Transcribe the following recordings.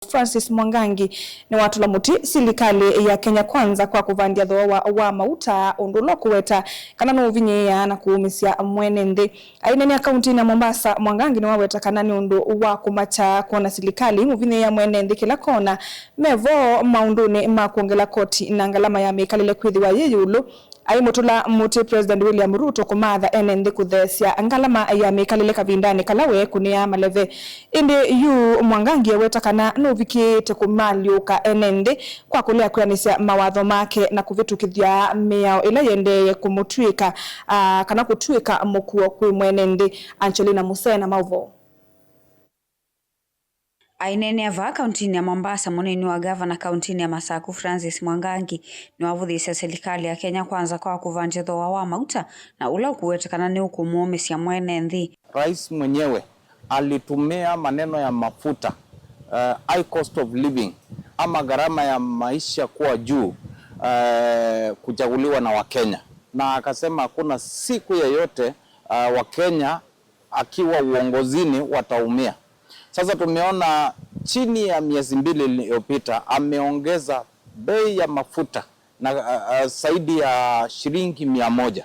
Francis Mwangangi ni watu la muti serikali ya Kenya Kwanza kwa kuvandia dhoa wa mauta ondulo kuweta kana uvinyeya na kuumisia mwenende aineni akaunti na Mombasa. Mwangangi ni waweta kanani undu wa kumacha kuona serikali uvinyeya mwenende kila kona mevo maunduni makuongela koti na ngalama ya mekalile kwithiwa yeyulu ai mutula muti President William Ruto kumadha enende kuthesia ngalama ya mekalile kavindani kalawe kunia maleve indi yu Mwangangi weta kana novikite kumaliuka enende kwa kulea kuyanisia mawatho make na kuvitukithia miao ila yende kumutwika kana kutwika mukuo kwi mwenende. Angelina Musena Mauvo. Ainene ava kauntini ya Mombasa munini wa gavana kauntini ya Masaku Francis Mwangangi ni wavuthisia serikali ya Kenya Kwanza kwa kuvanja dhoa wa mauta na ula kuwetekana ni ukumuumisia mwenenthi. Rais mwenyewe alitumia maneno ya mafuta, high cost of living ama gharama ya maisha kuwa juu kuchaguliwa na Wakenya, na akasema hakuna siku yoyote Wakenya akiwa uongozini wataumia. Sasa tumeona chini ya miezi 2 iliyopita ameongeza bei ya mafuta na zaidi ya shilingi 100.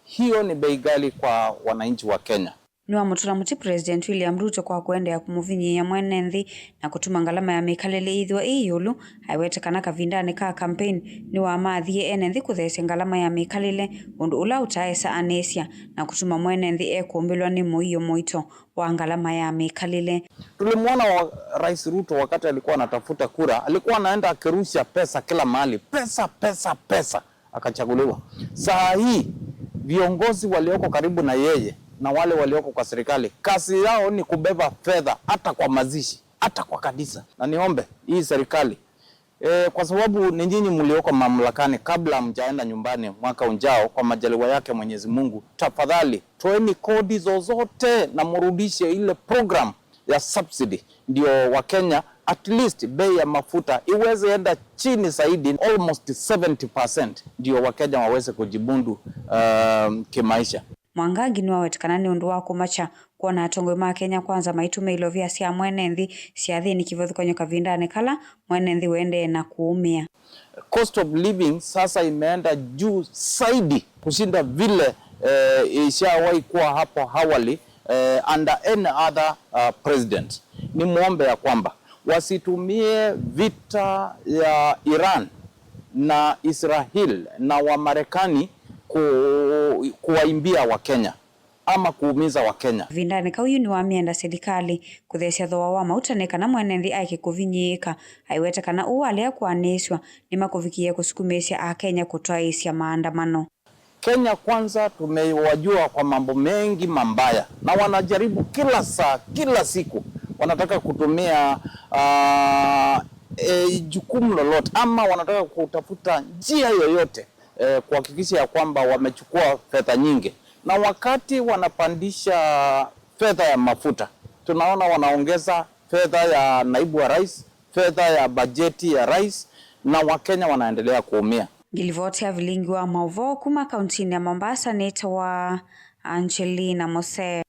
Hiyo ni bei ghali kwa wananchi wa Kenya. Ni wamutula muti President William Ruto kwa kuendea kumuvinyiya mwenenthi na kutuma ngalama ya mekalile ithwa iyulu haiwetekana kavindani ka campaign ni wa mathie enenthi kuthesia ngalama ya mekalile undu ula utaesa anesia na kutuma mwenenthi ekumbilwa ni muiyo muito wa ngalama ya mekalile. Tulimuona Rais Ruto wakati alikuwa anatafuta kura, alikuwa anaenda akirusha pesa kila mahali, pesa akachaguliwa. Saa hii viongozi walioko karibu na yeye na wale walioko kwa serikali kazi yao ni kubeba fedha hata kwa mazishi, hata kwa kanisa. Na niombe hii serikali kwa sababu ni nyinyi mlioko mamlakani, kabla mjaenda nyumbani mwaka ujao kwa majaliwa yake Mwenyezi Mungu, tafadhali toeni kodi zozote na murudishe ile program ya subsidy, ndio Wakenya at least bei ya mafuta iweze enda chini zaidi, almost 70%, ndio Wakenya waweze kujibundu kimaisha. Mwangangi ni wawetekana ni undu wa kumacha kuona atongwe ma Kenya Kwanza maitume ilovia sia mwenenthi siathini kivothikonyo kavindani kala mwenenthi wende na kuumia. Cost of living sasa imeenda juu zaidi kushinda vile ishawahi kuwa hapo awali under any other president. Ni muombe ya kwamba wasitumie vita ya Iran na Israel na wa Marekani kuwaimbia Wakenya ama kuumiza Wakenya. Vindani kauyu ni wamienda serikali kuthesia dhoa wa mautaneka na mwenenthi aike kuvinyika haiwetekana uwalea kuaniswa ni makuvikie kusukumesia a Kenya kutoaisia maandamano. Kenya Kwanza tumewajua kwa mambo mengi mambaya na wanajaribu kila saa, kila siku wanataka kutumia jukumu lolote ama wanataka kutafuta njia yoyote kuhakikisha ya kwamba wamechukua fedha nyingi. Na wakati wanapandisha fedha ya mafuta, tunaona wanaongeza fedha ya naibu wa rais, fedha ya bajeti ya rais, na Wakenya wanaendelea kuumia. Gilivotia vilingi wa Mauvo kuma kauntini ya Mombasa, neta wa Angelina Musena.